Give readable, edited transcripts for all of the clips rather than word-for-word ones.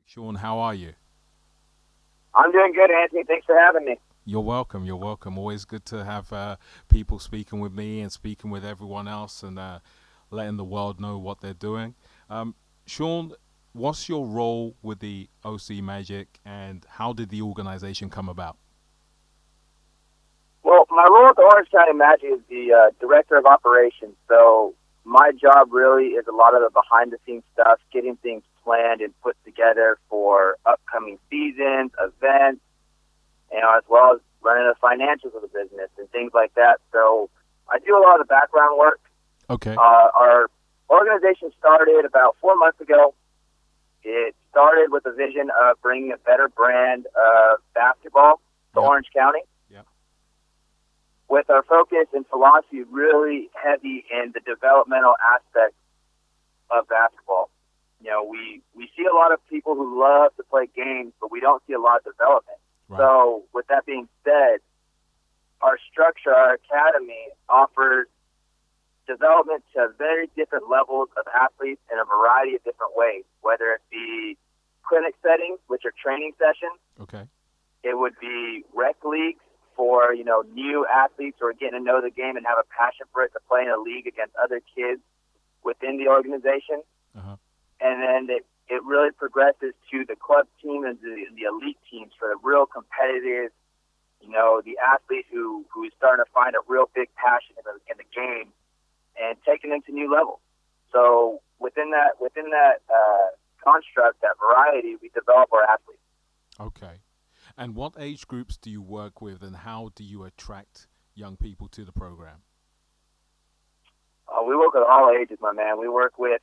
Sean, how are you? I'm doing good, Anthony. Thanks for having me. You're welcome. You're welcome. Always good to have people speaking with me and speaking with everyone else and letting the world know what they're doing. Um, Sean, what's your role with the OC Magic and how did the organization come about? Well, my role at the Orange County Magic is the director of operations. So my job really is a lot of the behind-the-scenes stuff, getting things planned and put together for upcoming seasons, events, as well as running the financials of the business and things like that. So I do a lot of the background work. Okay. Our organization started about 4 months ago. It started with a vision of bringing a better brand of basketball to Yep. Orange County, Yep. with our focus and philosophy really heavy in the developmental aspect of basketball. We see a lot of people who love to play games, but we don't see a lot of development. Right. So with that being said, our structure, our academy offers development to very different levels of athletes in a variety of different ways, whether it be clinic settings, which are training sessions. Okay. It would be rec leagues for, new athletes who are getting to know the game and have a passion for it to play in a league against other kids within the organization. Uh-huh. And then it really progresses to the club team and the elite teams for the real competitive, the athlete who is starting to find a real big passion in the game and taking them to new levels. So within that construct, that variety, we develop our athletes. Okay. And what age groups do you work with and how do you attract young people to the program? We work with all ages, my man. We work with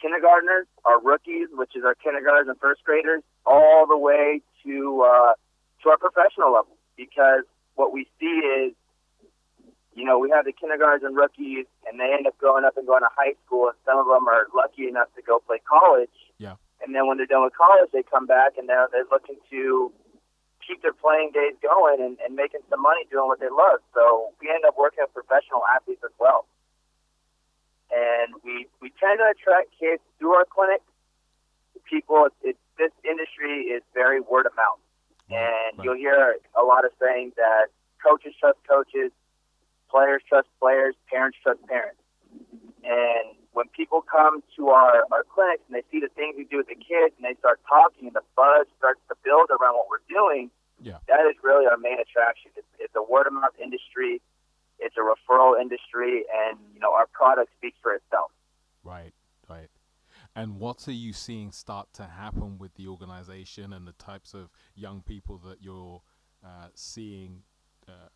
kindergartners, our rookies, which is our kindergartners and first graders, all the way to our professional level. Because what we see is, we have the kindergartners and rookies, and they end up growing up and going to high school, and some of them are lucky enough to go play college. Yeah. And then when they're done with college, they come back and they're looking to keep their playing days going and making some money doing what they love. So we end up working with professional athletes as well. And we tend to attract kids through our clinic. People, this industry is very word of mouth. And Right. you'll hear a lot of saying that coaches trust coaches, players trust players, parents trust parents. And when people come to our clinics and they see the things we do with the kids and they start talking and the buzz starts to build around what we're doing, Yeah. that is really our main attraction. It's a word of mouth industry. It's a referral industry, and our product speaks for itself. Right. Right. And what are you seeing start to happen with the organization and the types of young people that you're seeing uh,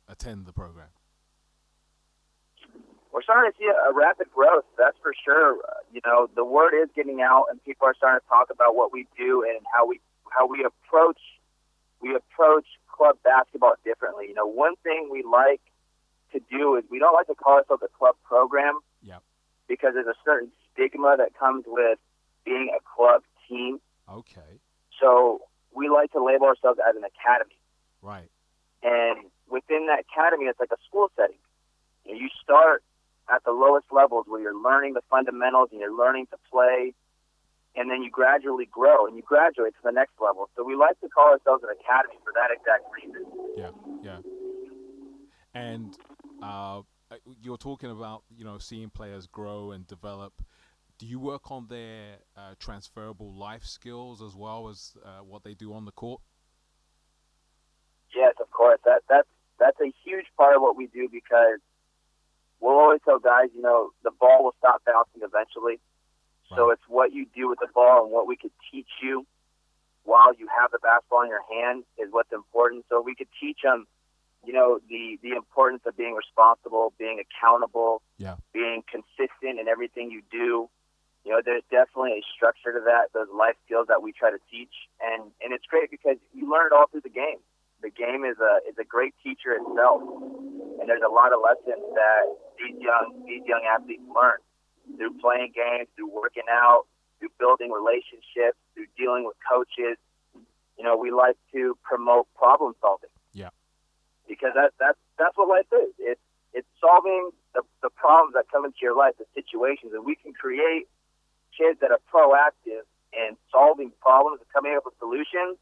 attend the program? We're starting to see a rapid growth, that's for sure. The word is getting out, and people are starting to talk about what we do and how we approach club basketball differently. One thing we like to do is we don't like to call ourselves a club program. Yep. Because there's a certain stigma that comes with being a club team. Okay. So we like to label ourselves as an academy. Right. And within that academy, it's like a school setting. You start at the lowest levels where you're learning the fundamentals and you're learning to play, and then you gradually grow and you graduate to the next level. So we like to call ourselves an academy for that exact reason. Yeah. Yeah. And uh, you're talking about seeing players grow and develop. Do you work on their transferable life skills as well as what they do on the court? Yes, of course. That's a huge part of what we do, because we'll always tell guys, the ball will stop bouncing eventually. So Right. it's what you do with the ball and what we could teach you while you have the basketball in your hand is what's important. So we could teach them, the importance of being responsible, being accountable, Yeah. being consistent in everything you do. There's definitely a structure to that, those life skills that we try to teach. And it's great because you learn it all through the game. The game is a great teacher itself. And there's a lot of lessons that these young athletes learn through playing games, through working out, through building relationships, through dealing with coaches. We like to promote problem solving. Yeah. Because that's what life is. It's solving the problems that come into your life, the situations, and we can create kids that are proactive in solving problems and coming up with solutions,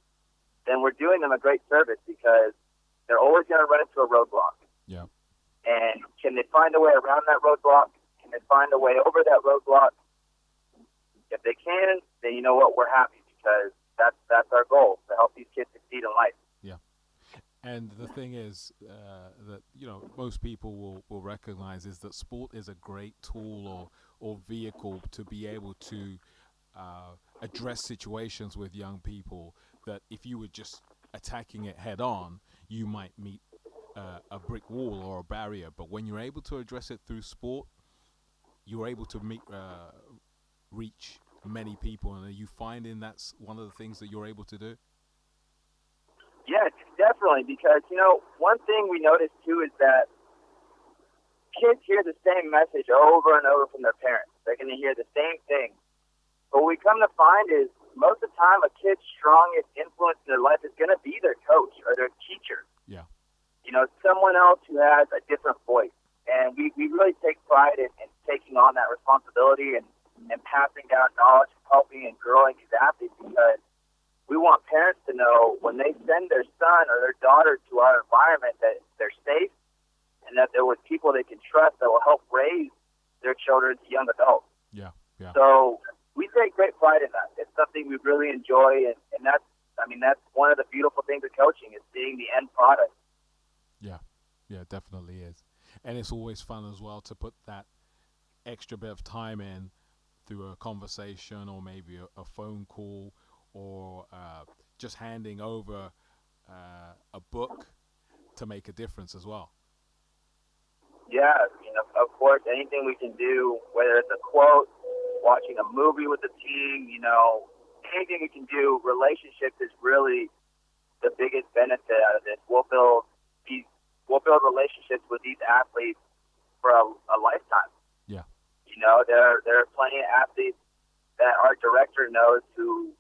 then we're doing them a great service because they're always going to run into a roadblock. Yeah. And can they find a way around that roadblock? Can they find a way over that roadblock? If they can, then you know what? We're happy because that's our goal, to help these kids succeed in life. Yeah. And the thing is that most people will recognize is that sport is a great tool or vehicle to be able to address situations with young people that if you were just attacking it head on, you might meet a brick wall or a barrier. But when you're able to address it through sport, you're able to reach many people. And are you finding that's one of the things that you're able to do? Yeah, definitely, because, one thing we noticed, too, is that kids hear the same message over and over from their parents. They're going to hear the same thing. But what we come to find is most of the time a kid's strongest influence in their life is going to be their coach or their teacher. Yeah. Someone else who has a different voice. And we really take pride in taking on that responsibility and passing down knowledge, helping and growing these athletes, because we want parents to know when they send their son or their daughter to our environment that they're safe and that they're with people they can trust that will help raise their children to young adults. Yeah, yeah. So we take great pride in that. It's something we really enjoy, and that's one of the beautiful things of coaching is seeing the end product. Yeah, it definitely is. And it's always fun as well to put that extra bit of time in through a conversation or maybe a phone call or just handing over a book to make a difference as well. Yeah, of course, anything we can do, whether it's a quote, watching a movie with the team, anything we can do, relationships is really the biggest benefit out of this. We'll build relationships with these athletes for a lifetime. Yeah. There are plenty of athletes that our director knows who,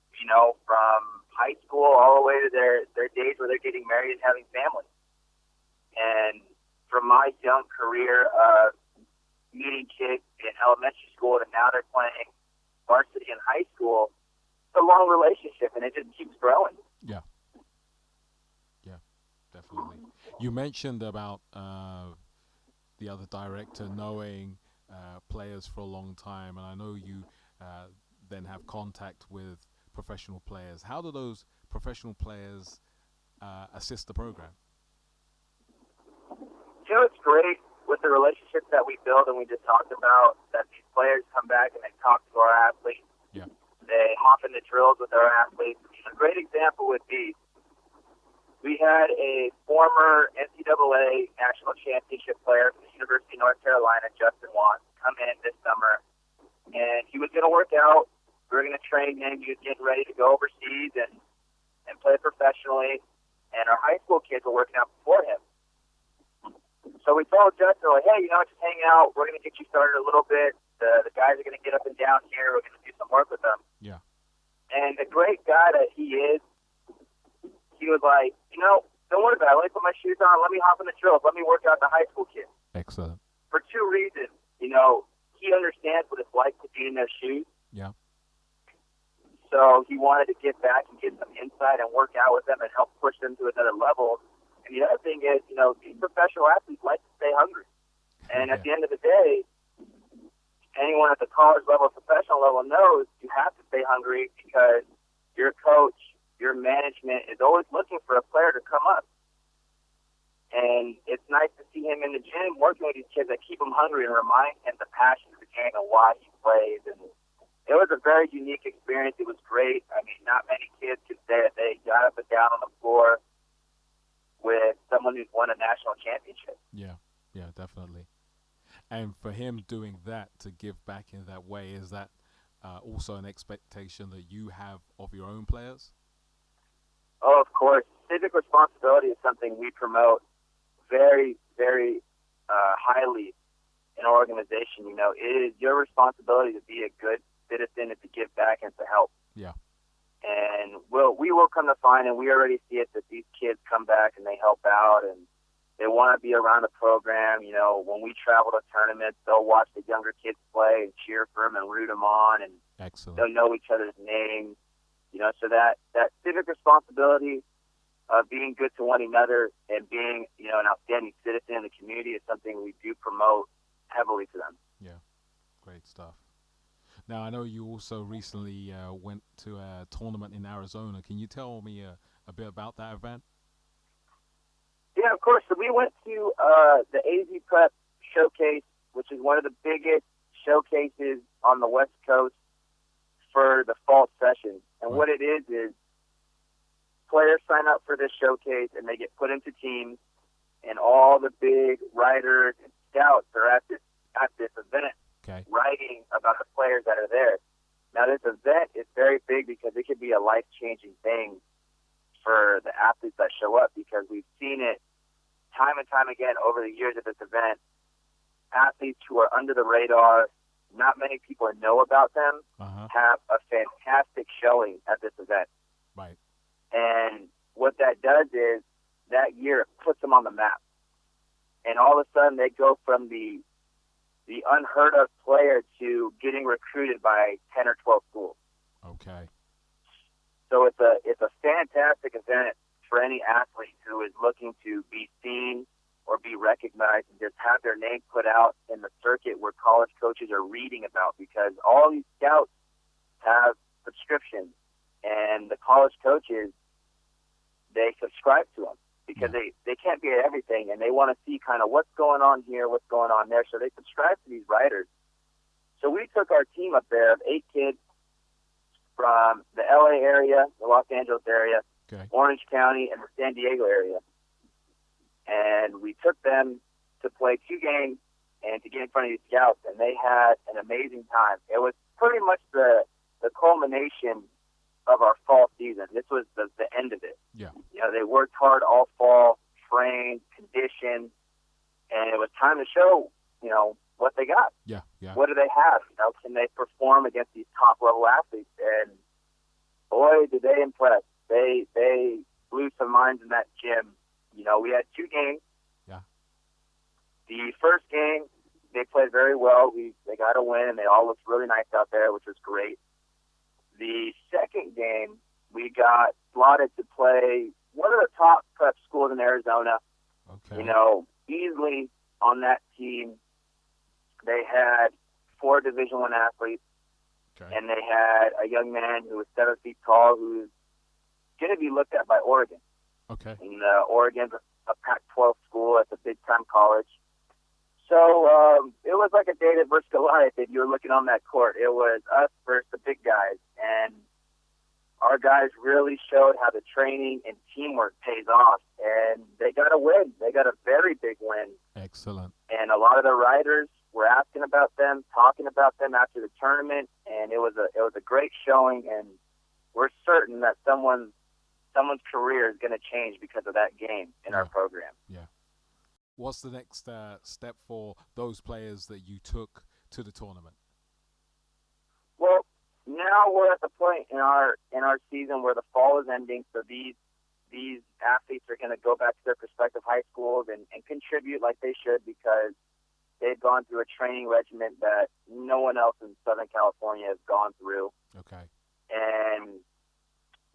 from high school all the way to their days where they're getting married and having families. And from my young career of meeting kids in elementary school to now they're playing varsity in high school, it's a long relationship, and it just keeps growing. Yeah. Yeah, definitely. You mentioned about the other director knowing players for a long time, and I know you then have contact with professional players. How do those professional players assist the program? It's great with the relationships that we build, and we just talked about that these players come back and they talk to our athletes. Yeah. They hop in the drills with our athletes. A great example would be we had a former NCAA national championship player from the University of North Carolina, Justin Watts, come in this summer, and he was going to work out. We were going to train him. He was getting ready to go overseas and play professionally, and our high school kids were working out before him. So we told Justin, hey, just hang out. We're going to get you started a little bit. The guys are going to get up and down here. We're going to do some work with them. Yeah. And the great guy that he is, he was like, don't worry about it. Let me put my shoes on. Let me hop in the drills. Let me work out the high school kids. Excellent. For two reasons. He understands what it's like to be in their shoes. Yeah. So he wanted to get back and get some insight and work out with them and help push them to another level. And the other thing is, these professional athletes like to stay hungry. And at the end of the day, anyone at the college level, professional level knows you have to stay hungry because your coach, your management is always looking for a player to come up. And it's nice to see him in the gym working with these kids that keep him hungry and remind him the passion of the game and why he plays. And it was a very unique experience. It was great. Not many kids can say that they got up and down on the floor with someone who's won a national championship. Yeah, definitely. And for him doing that, to give back in that way, is that also an expectation that you have of your own players? Oh, of course. Civic responsibility is something we promote very, very highly in our organization. It is your responsibility to be a good citizen and to give back and to help. Yeah. And we will come to find, and we already see it, that these kids come back and they help out, and They want to be around the program. You know, when we travel to tournaments, they'll watch the younger kids play and cheer for them and root them on, and Excellent. they'll know each other's names. You know, so that civic responsibility of being good to one another and being, you know, an outstanding citizen in the community is something we do promote heavily to them. Yeah, great stuff. Now, I know you also recently went to a tournament in Arizona. Can you tell me a bit about that event? Yeah, of course. So we went to the AZ Prep Showcase, which is one of the biggest showcases on the West Coast for the fall session. And Right. what it is players sign up for this showcase and they get put into teams, and all the big writers and scouts are at this event, Okay. writing about the players that are there. Now, this event is very big because it could be a life-changing thing for the athletes that show up, because we've seen it time and time again over the years at this event. Athletes who are under the radar, not many people know about them, have a fantastic showing at this event. Right. And what that does is that year it puts them on the map. And all of a sudden they go from the unheard of player to getting recruited by 10 or 12 schools. Okay. So it's a fantastic event for any athlete who is looking to be seen or be recognized and just have their name put out in the circuit where college coaches are reading about, because all these scouts have subscriptions, and the college coaches, they subscribe to them because they can't be at everything, and they want to see kind of what's going on here, what's going on there, so they subscribe to these writers. So we took our team up there of 8 kids from the LA area, the Los Angeles area, Okay. Orange County, and the San Diego area. And we took them to play 2 games and to get in front of these scouts, and they had an amazing time. It was pretty much the culmination of our fall season. This was the end of it. Yeah. You know, they worked hard all fall, trained, conditioned, and it was time to show, you know, what they got. Yeah. Yeah. What do they have? You know, can they perform against these top-level athletes? And boy, did they impress. They blew some minds in that gym. You know, we had 2 games. Yeah. The first game, they played very well. They got a win, and they all looked really nice out there, which was great. The second game, we got slotted to play one of the top prep schools in Arizona. Okay. You know, easily on that team, they had 4 Division I athletes, Okay. and they had a young man who was 7 feet tall who's going to be looked at by Oregon. Okay. And Oregon's a Pac-12 school. It's a big-time college. So it was like a David versus Goliath if you were looking on that court. It was us versus the big guys. And our guys really showed how the training and teamwork pays off. And they got a win. They got a very big win. Excellent. And a lot of the writers were asking about them, talking about them after the tournament. And it was a great showing. And we're certain that someone's career is going to change because of that game in our program. Yeah. What's the next step for those players that you took to the tournament? Well, now we're at the point in our season where the fall is ending, so these athletes are going to go back to their prospective high schools and contribute like they should, because they've gone through a training regimen that no one else in Southern California has gone through. Okay. And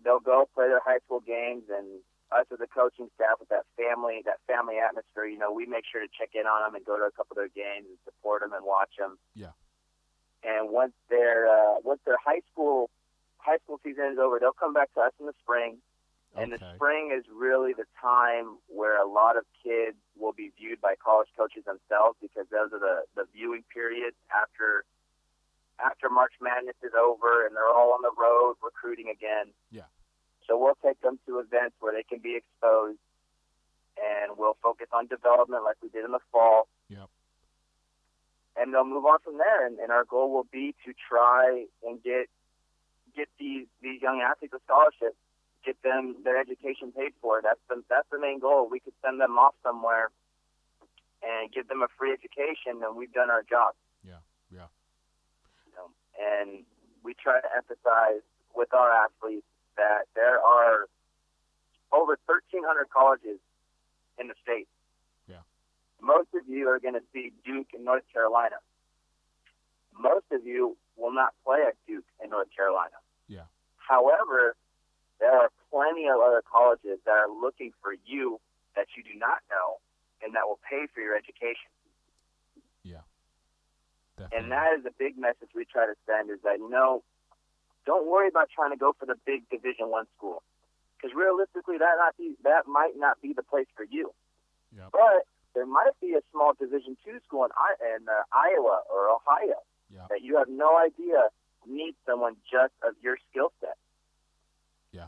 they'll go play their high school games, and us as a coaching staff with that family atmosphere, you know, we make sure to check in on them and go to a couple of their games and support them and watch them. Yeah. And once their high school season is over, they'll come back to us in the spring. And the spring is really the time where a lot of kids will be viewed by college coaches themselves, because those are the viewing periods after March Madness is over and they're all on the road recruiting again. Yeah. So we'll take them to events where they can be exposed, and we'll focus on development like we did in the fall. Yep. And they'll move on from there. And our goal will be to try and get these young athletes a scholarship, get them their education paid for. That's the main goal. We could send them off somewhere and give them a free education, and we've done our job. Yeah. Yeah. You know, and we try to emphasize with our athletes that there are over 1,300 colleges in the state. Most of you are going to see Duke in North Carolina. Most of you will not play at Duke in North Carolina. Yeah. However, there are plenty of other colleges that are looking for you that you do not know and that will pay for your education. Yeah. And Definitely. that is a big message we try to send is that, don't worry about trying to go for the big Division I school. Because realistically, that might not be the place for you. Yeah. But there might be a small Division II school in Iowa or Ohio Yeah. that you have no idea needs someone just of your skill set. Yeah.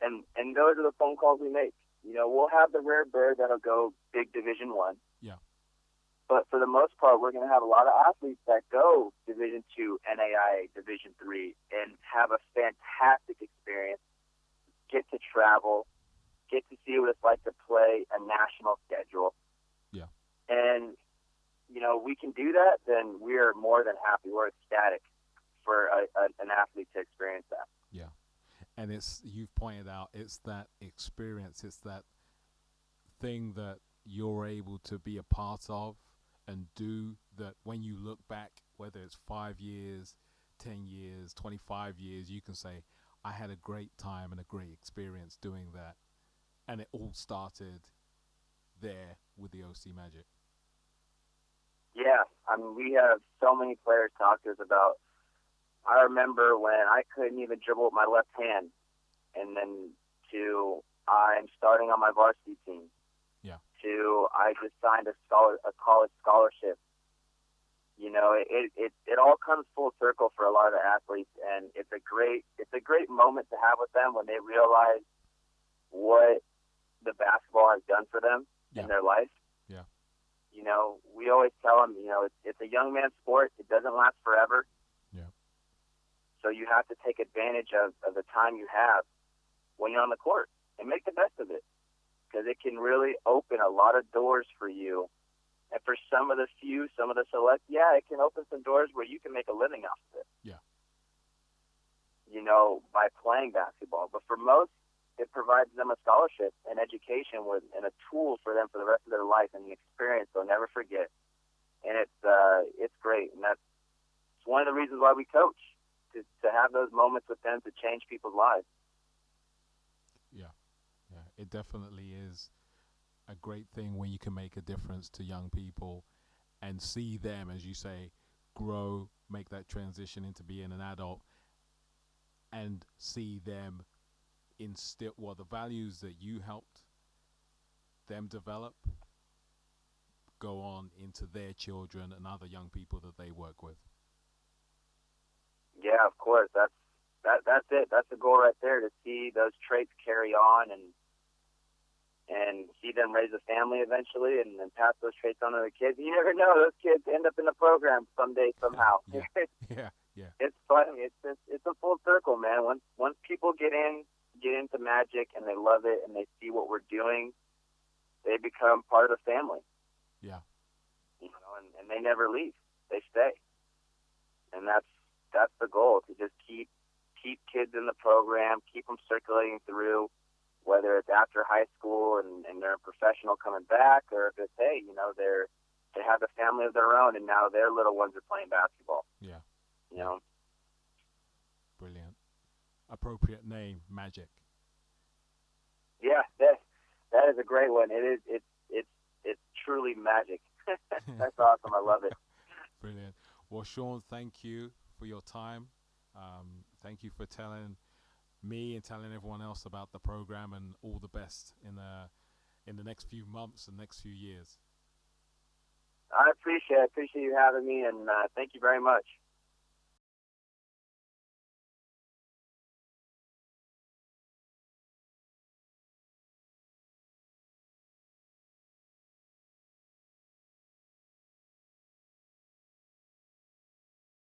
And those are the phone calls we make. We'll have the rare bird that'll go big Division I. Yeah. But for the most part, we're going to have a lot of athletes that go Division II, NAIA, Division III, and have a fantastic experience, get to travel, get to see what it's like to play a national schedule. Yeah. And, we can do that, then we're more than happy. We're ecstatic for an athlete to experience that. Yeah. And you've pointed out, it's that experience, it's that thing that you're able to be a part of and do, that when you look back, whether it's 5 years, 10 years, 25 years, you can say, I had a great time and a great experience doing that. And it all started there with the OC Magic. Yeah, we have so many players talk to us about, I remember when I couldn't even dribble with my left hand, and then to I'm starting on my varsity team. Yeah. To I just signed a college scholarship. It all comes full circle for a lot of the athletes, and it's a great moment to have with them when they realize what the basketball has done for them in their life. Yeah. We always tell them, it's a young man's sport. It doesn't last forever. Yeah. So you have to take advantage of the time you have when you're on the court and make the best of it, because it can really open a lot of doors for you. And for some of the select, it can open some doors where you can make a living off of it. Yeah. By playing basketball. But for most, it provides them a scholarship and education and a tool for them for the rest of their life and an experience they'll never forget. And it's great. And that's one of the reasons why we coach, to have those moments with them to change people's lives. Yeah. Yeah. It definitely is a great thing when you can make a difference to young people and see them, as you say, grow, make that transition into being an adult, and see them instill the values that you helped them develop go on into their children and other young people that they work with. Yeah, of course. That's it. That's the goal right there, to see those traits carry on and see them raise a family eventually, and then pass those traits on to the kids. You never know; those kids end up in the program someday, somehow. Yeah. Yeah. It's funny. It's a full circle, man. Once people get into Magic and they love it and they see what we're doing, they become part of the family. Yeah. And they never leave. They stay. And that's the goal, to just keep kids in the program, keep them circulating through, whether it's after high school and they're a professional coming back, or if it's, hey, they have a family of their own and now their little ones are playing basketball. Yeah. Brilliant. Appropriate name, Magic. Yeah, that is a great one. It's truly magic. That's awesome. I love it. Brilliant. Well, Sean, thank you for your time. Thank you for telling me and telling everyone else about the program, and all the best in the next few months and next few years. I appreciate you having me, and thank you very much.